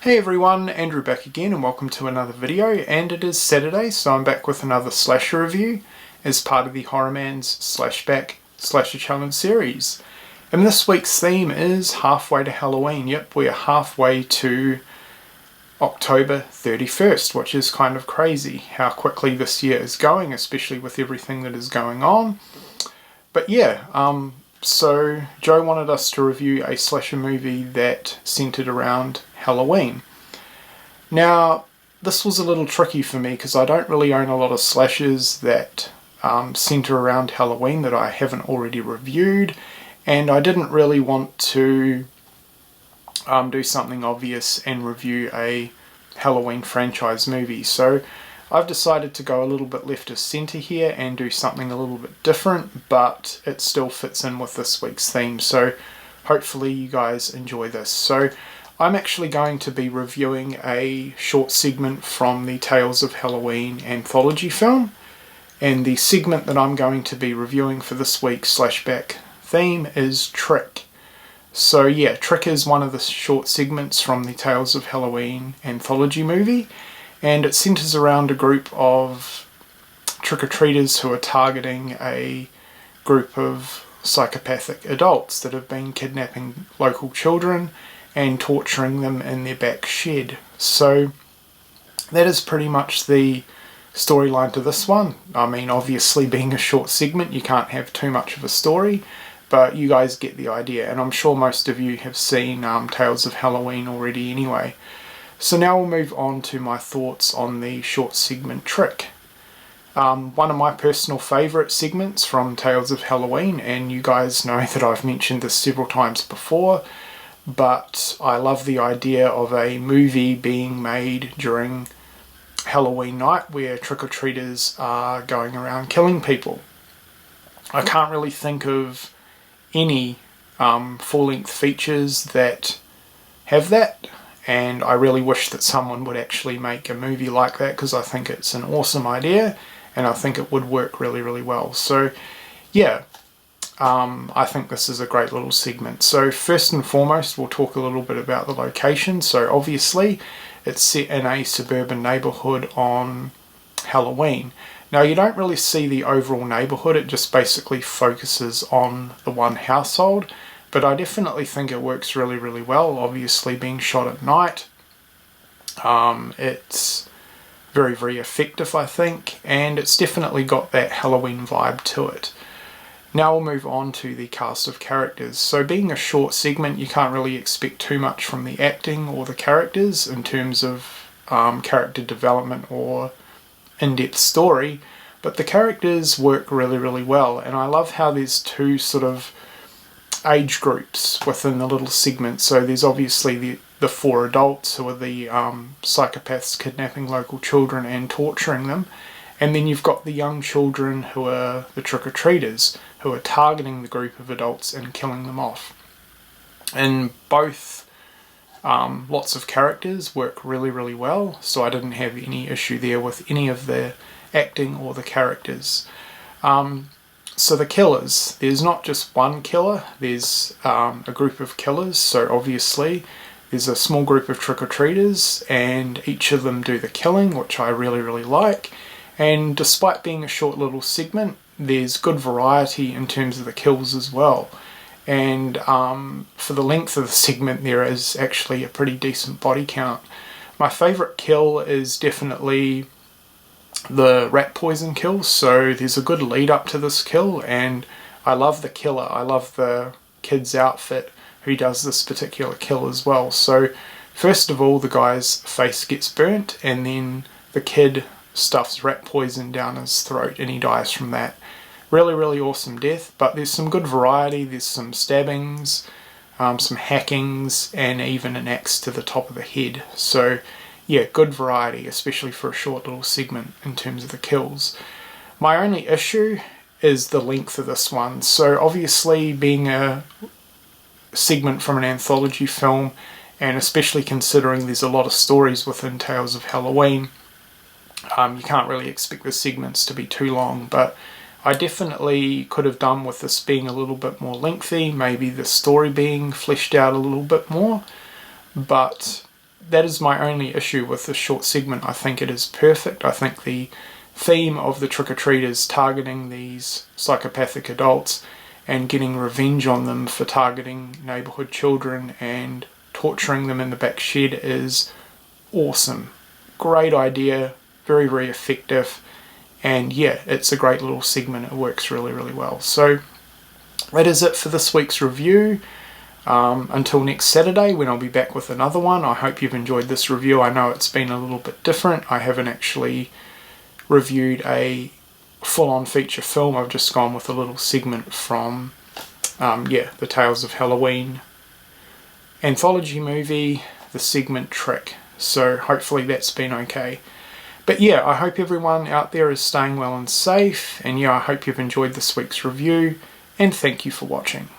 Hey everyone, Andrew back again and welcome to another video, and it is Saturday, so I'm back with another slasher review as part of the TheHORROrmans Slashback Slasher Challenge series. And this week's theme is halfway to Halloween. Yep, we're halfway to October 31st, which is kind of crazy how quickly this year is going, especially with everything that is going on. But yeah, so Joe wanted us to review a slasher movie that centered around Halloween. Now, this was a little tricky for me because I don't really own a lot of slashers that center around Halloween that I haven't already reviewed, and I didn't really want to do something obvious and review a Halloween franchise movie. So I've decided to go a little bit left of centre here and do something a little bit different, but it still fits in with this week's theme, so hopefully you guys enjoy this. So I'm actually going to be reviewing a short segment from the Tales of Halloween anthology film, and the segment that I'm going to be reviewing for this week's Slashback theme is Trick. So yeah, Trick is one of the short segments from the Tales of Halloween anthology movie, and it centres around a group of trick-or-treaters who are targeting a group of psychopathic adults that have been kidnapping local children and torturing them in their back shed. So that is pretty much the storyline to this one. I mean, obviously being a short segment, you can't have too much of a story, but you guys get the idea, and I'm sure most of you have seen Tales of Halloween already anyway. So now we'll move on to my thoughts on the short segment Trick. One of my personal favourite segments from Tales of Halloween, and you guys know that I've mentioned this several times before, but I love the idea of a movie being made during Halloween night where trick-or-treaters are going around killing people. I can't really think of any full-length features that have that, and I really wish that someone would actually make a movie like that because I think it's an awesome idea and I think it would work really, really well. So yeah, I think this is a great little segment. So first and foremost, we'll talk a little bit about the location. So obviously it's set in a suburban neighbourhood on Halloween. Now you don't really see the overall neighbourhood, it just basically focuses on the one household, but I definitely think it works really, really well, obviously being shot at night. It's very, very effective, I think, and it's definitely got that Halloween vibe to it. Now we'll move on to the cast of characters. So being a short segment, you can't really expect too much from the acting or the characters in terms of character development or in-depth story, but the characters work really, really well, and I love how there's two sort of age groups within the little segment. So there's obviously the four adults who are the psychopaths kidnapping local children and torturing them, and then you've got the young children who are the trick-or-treaters who are targeting the group of adults and killing them off. And both lots of characters work really, really well, so I didn't have any issue there with any of the acting or the characters. So the killers, there's not just one killer, there's a group of killers. So obviously there's a small group of trick-or-treaters and each of them do the killing, which I really, really like. And despite being a short little segment, there's good variety in terms of the kills as well. And for the length of the segment, there is actually a pretty decent body count. My favourite kill is definitely the rat poison kill. So there's a good lead up to this kill, and I love the killer. I love the kid's outfit who does this particular kill as well. So first of all, the guy's face gets burnt, and then the kid stuffs rat poison down his throat and he dies from that. Really, really awesome death, but there's some good variety. There's some stabbings, some hackings, and even an axe to the top of the head. So yeah, good variety, especially for a short little segment in terms of the kills. My only issue is the length of this one. So obviously being a segment from an anthology film, and especially considering there's a lot of stories within Tales of Halloween, you can't really expect the segments to be too long, but I definitely could have done with this being a little bit more lengthy, maybe the story being fleshed out a little bit more, but that is my only issue with this short segment. I think it is perfect. I think the theme of the trick-or-treaters targeting these psychopathic adults and getting revenge on them for targeting neighbourhood children and torturing them in the back shed is awesome. Great idea, very, very effective, and yeah, it's a great little segment. It works really, really well. So that is it for this week's review. Until next Saturday when I'll be back with another one. I hope you've enjoyed this review. I know it's been a little bit different. I haven't actually reviewed a full-on feature film. I've just gone with a little segment from the Tales of Halloween anthology movie, the segment Trick. So hopefully that's been okay. But yeah, I hope everyone out there is staying well and safe, and yeah, I hope you've enjoyed this week's review, and thank you for watching.